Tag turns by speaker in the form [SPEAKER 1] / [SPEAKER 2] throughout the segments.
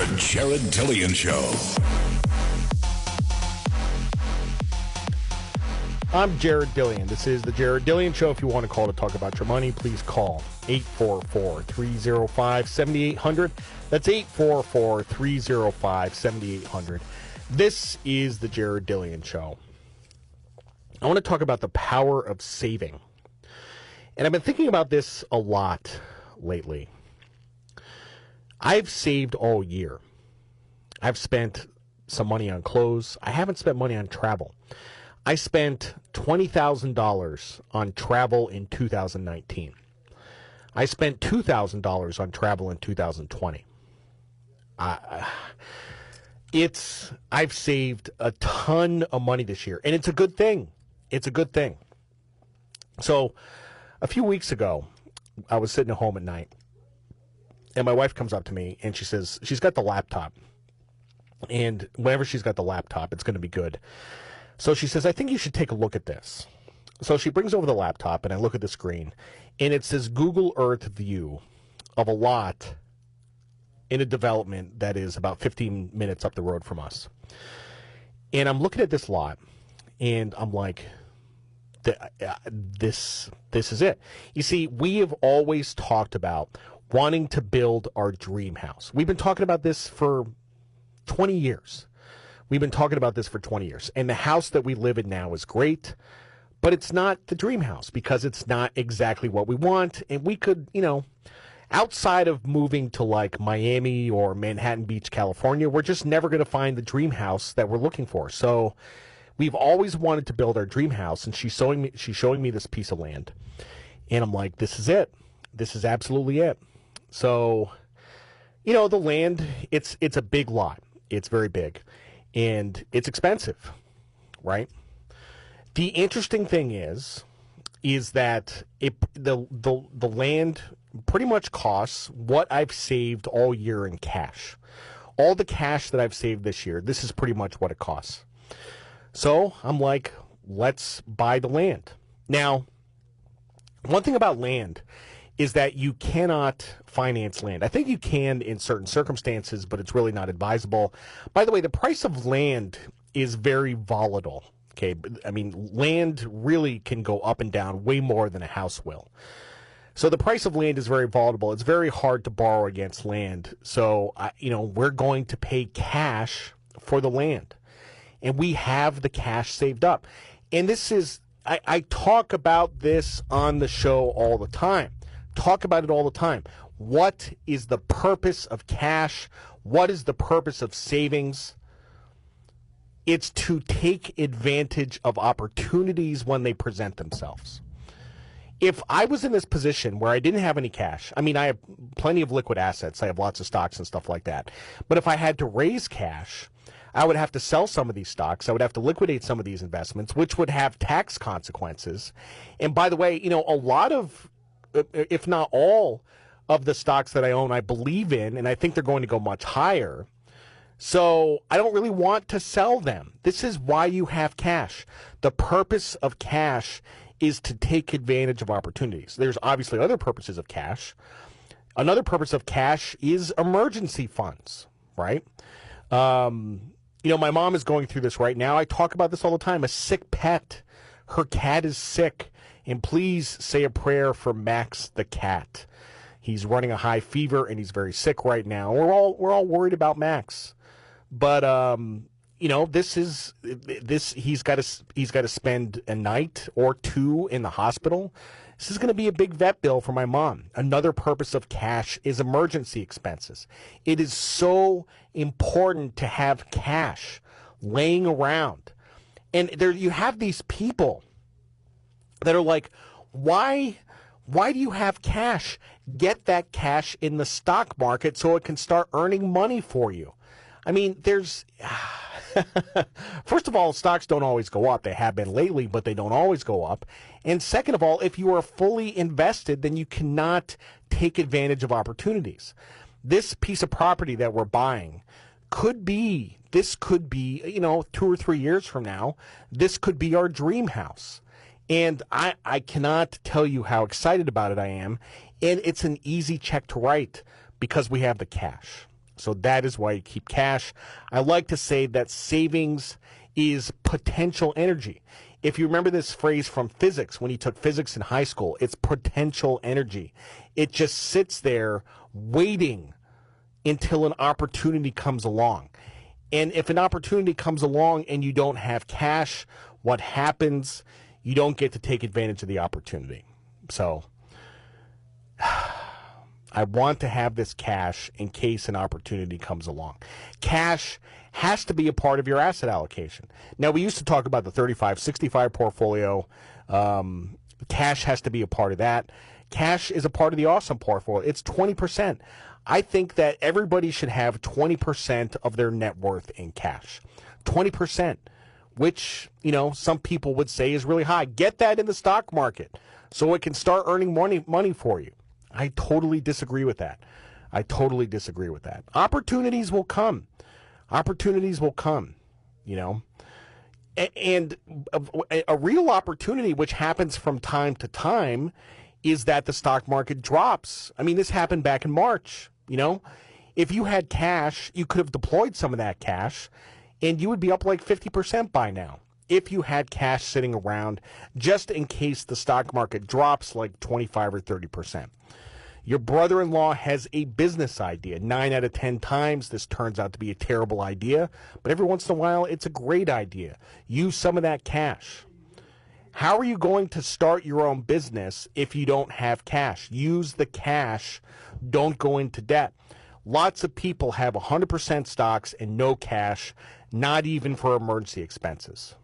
[SPEAKER 1] The Jared Dillian Show.
[SPEAKER 2] I'm Jared Dillian. This is the Jared Dillian Show. If you want to call to talk about your money, please call 844-305-7800. That's 844-305-7800. This is the Jared Dillian Show. I want to talk about the power of saving. And I've been thinking about this a lot lately. I've saved all year. I've spent some money on clothes. I haven't spent money on travel. I spent $20,000 on travel in 2019. I spent $2,000 on travel in 2020. I've saved a ton of money this year, and it's a good thing. It's a good thing. So a few weeks ago, I was sitting at home at night, and my wife comes up to me, and she says, she's got the laptop, and whenever she's got the laptop, it's going to be good. So she says, I think you should take a look at this. So she brings over the laptop, and I look at the screen, and it says Google Earth view of a lot in a development that is about 15 minutes up the road from us. And I'm looking at this lot, and I'm like, this is it. You see, we have always talked about wanting to build our dream house. We've been talking about this for 20 years. We've been talking about this for 20 years. And the house that we live in now is great, but it's not the dream house because it's not exactly what we want. And we could, outside of moving to like Miami or Manhattan Beach, California, we're just never going to find the dream house that we're looking for. So we've always wanted to build our dream house, and she's showing me this piece of land. And I'm like, this is it. This is absolutely it. So, the land, it's a big lot. It's very big. And it's expensive, right? The interesting thing is that the land pretty much costs what I've saved all year in cash. All the cash that I've saved this year, this is pretty much what it costs. So I'm like, let's buy the land. Now, one thing about land is that you cannot finance land. I think you can in certain circumstances, but it's really not advisable. By the way, the price of land is very volatile. Okay, I mean, land really can go up and down way more than a house will. So the price of land is very volatile. It's very hard to borrow against land. So, we're going to pay cash for the land. And we have the cash saved up. And this is, I talk about this on the show all the time. Talk about it all the time. What is the purpose of cash? What is the purpose of savings? It's to take advantage of opportunities when they present themselves. If I was in this position where I didn't have any cash, I mean, I have plenty of liquid assets. I have lots of stocks and stuff like that. But if I had to raise cash, I would have to sell some of these stocks. I would have to liquidate some of these investments, which would have tax consequences. And by the way, a lot of, if not all of the stocks that I own, I believe in, and I think they're going to go much higher. So I don't really want to sell them. This is why you have cash. The purpose of cash is to take advantage of opportunities. There's obviously other purposes of cash. Another purpose of cash is emergency funds, right? My mom is going through this right now. I talk about this all the time. A sick pet. Her cat is sick. And please say a prayer for Max the cat. He's running a high fever and he's very sick right now. We're all worried about Max. But he's got to spend a night or two in the hospital. This is going to be a big vet bill for my mom. Another purpose of cash is emergency expenses. It is so important to have cash laying around. And there you have these people that are like, why do you have cash? Get that cash in the stock market so it can start earning money for you. I mean, first of all, stocks don't always go up. They have been lately, but they don't always go up. And second of all, if you are fully invested, then you cannot take advantage of opportunities. This piece of property that we're buying could be, 2 or 3 years from now, this could be our dream house. And I cannot tell you how excited about it I am. And it's an easy check to write because we have the cash. So that is why you keep cash. I like to say that savings is potential energy. If you remember this phrase from physics, when you took physics in high school, it's potential energy. It just sits there waiting until an opportunity comes along. And if an opportunity comes along and you don't have cash, what happens? You don't get to take advantage of the opportunity. So I want to have this cash in case an opportunity comes along. Cash has to be a part of your asset allocation. Now, we used to talk about the 35-65 portfolio. Cash has to be a part of that. Cash is a part of the awesome portfolio. It's 20%. I think that everybody should have 20% of their net worth in cash. 20%, which, some people would say is really high. Get that in the stock market so it can start earning money for you. I totally disagree with that. Opportunities will come. And a real opportunity, which happens from time to time, is that the stock market drops. I mean, this happened back in March. If you had cash, you could have deployed some of that cash, and you would be up like 50% by now. If you had cash sitting around, just in case the stock market drops like 25 or 30%. Your brother-in-law has a business idea. 9 out of 10 times, this turns out to be a terrible idea, but every once in a while, it's a great idea. Use some of that cash. How are you going to start your own business if you don't have cash? Use the cash. Don't go into debt. Lots of people have 100% stocks and no cash, not even for emergency expenses.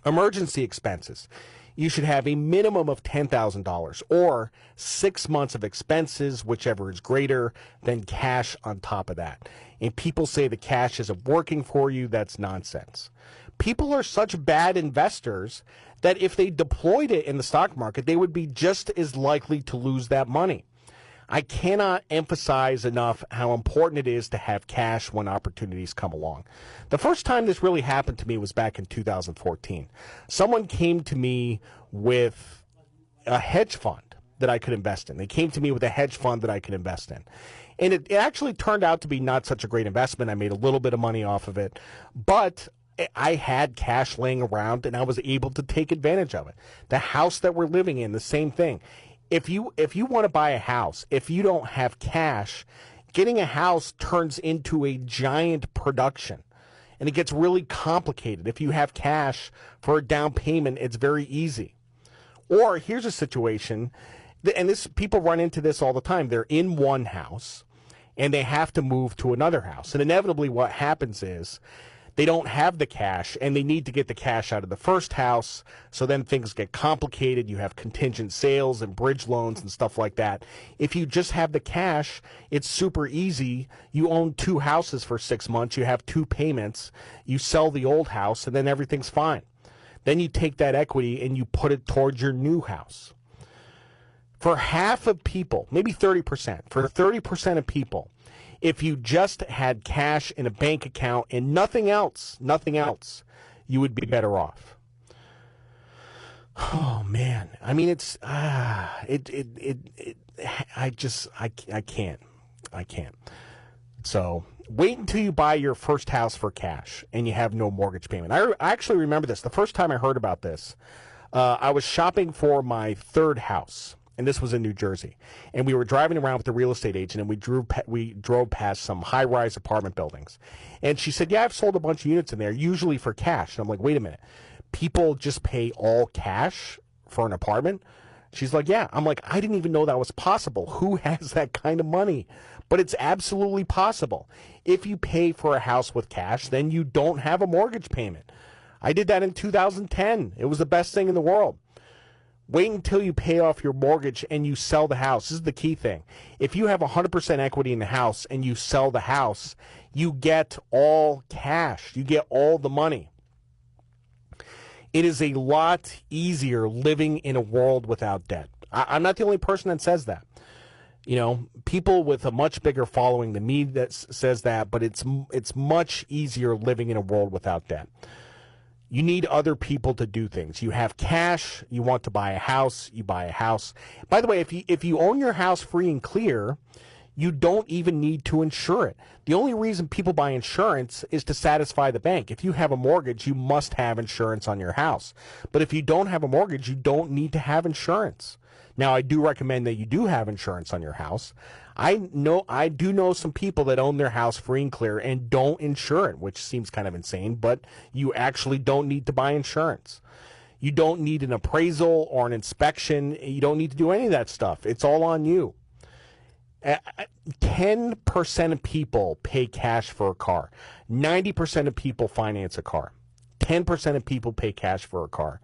[SPEAKER 2] Emergency expenses. You should have a minimum of $10,000 or 6 months of expenses, whichever is greater, than cash on top of that. And people say the cash isn't working for you. That's nonsense. People are such bad investors that if they deployed it in the stock market, they would be just as likely to lose that money. I cannot emphasize enough how important it is to have cash when opportunities come along. The first time this really happened to me was back in 2014. Someone came to me with a hedge fund that I could invest in. They came to me with a hedge fund that I could invest in. And it actually turned out to be not such a great investment. I made a little bit of money off of it, but I had cash laying around and I was able to take advantage of it. The house that we're living in, the same thing. If you want to buy a house, if you don't have cash, getting a house turns into a giant production. And it gets really complicated. If you have cash for a down payment, it's very easy. Or here's a situation, and people run into this all the time. They're in one house, and they have to move to another house. And inevitably what happens is they don't have the cash, and they need to get the cash out of the first house, so then things get complicated. You have contingent sales and bridge loans and stuff like that. If you just have the cash, it's super easy. You own 2 houses for 6 months. You have 2 payments. You sell the old house, and then everything's fine. Then you take that equity and you put it towards your new house. For half of people, maybe 30%, for 30% of people, if you just had cash in a bank account and nothing else, you would be better off. Oh man, I mean I can't. So wait until you buy your first house for cash and you have no mortgage payment. I actually remember this. The first time I heard about this, I was shopping for my third house. And this was in New Jersey. And we were driving around with the real estate agent, and we drove past some high-rise apartment buildings. And she said, yeah, I've sold a bunch of units in there, usually for cash. And I'm like, wait a minute. People just pay all cash for an apartment? She's like, yeah. I'm like, I didn't even know that was possible. Who has that kind of money? But it's absolutely possible. If you pay for a house with cash, then you don't have a mortgage payment. I did that in 2010. It was the best thing in the world. Wait until you pay off your mortgage and you sell the house. This is the key thing. If you have 100% equity in the house and you sell the house, you get all cash. You get all the money. It is a lot easier living in a world without debt. I'm not the only person that says that. You know, people with a much bigger following than me that says that, but it's much easier living in a world without debt. You need other people to do things. You have cash. You want to buy a house. You buy a house. By the way, if you own your house free and clear, you don't even need to insure it. The only reason people buy insurance is to satisfy the bank. If you have a mortgage, you must have insurance on your house. But if you don't have a mortgage, you don't need to have insurance. Now, I do recommend that you do have insurance on your house. I do know some people that own their house free and clear and don't insure it, which seems kind of insane, but you actually don't need to buy insurance. You don't need an appraisal or an inspection. You don't need to do any of that stuff. It's all on you. 10% of people pay cash for a car. 90% of people finance a car. 10% of people pay cash for a car.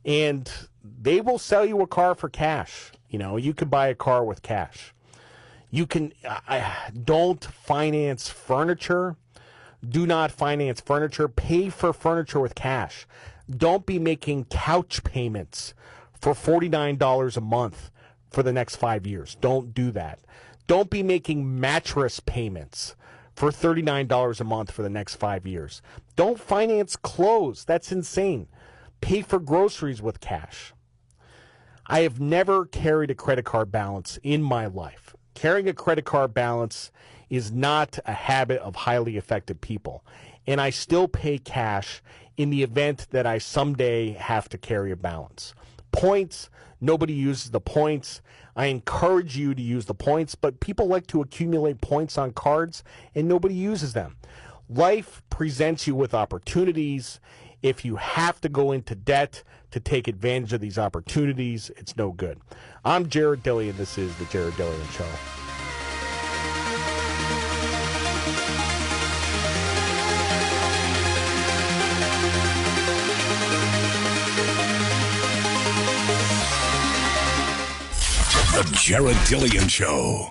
[SPEAKER 2] And they will sell you a car for cash. You know, you can buy a car with cash. You can, don't finance furniture. Do not finance furniture. Pay for furniture with cash. Don't be making couch payments for $49 a month for the next 5 years. Don't do that. Don't be making mattress payments for $39 a month for the next 5 years. Don't finance clothes. That's insane. Pay for groceries with cash. I have never carried a credit card balance in my life. Carrying a credit card balance is not a habit of highly effective people. And I still pay cash in the event that I someday have to carry a balance. Points, nobody uses the points. I encourage you to use the points, but people like to accumulate points on cards and nobody uses them. Life presents you with opportunities. If you have to go into debt to take advantage of these opportunities, it's no good. I'm Jared Dillian. This is The Jared Dillian Show.
[SPEAKER 1] The Jared Dillian Show.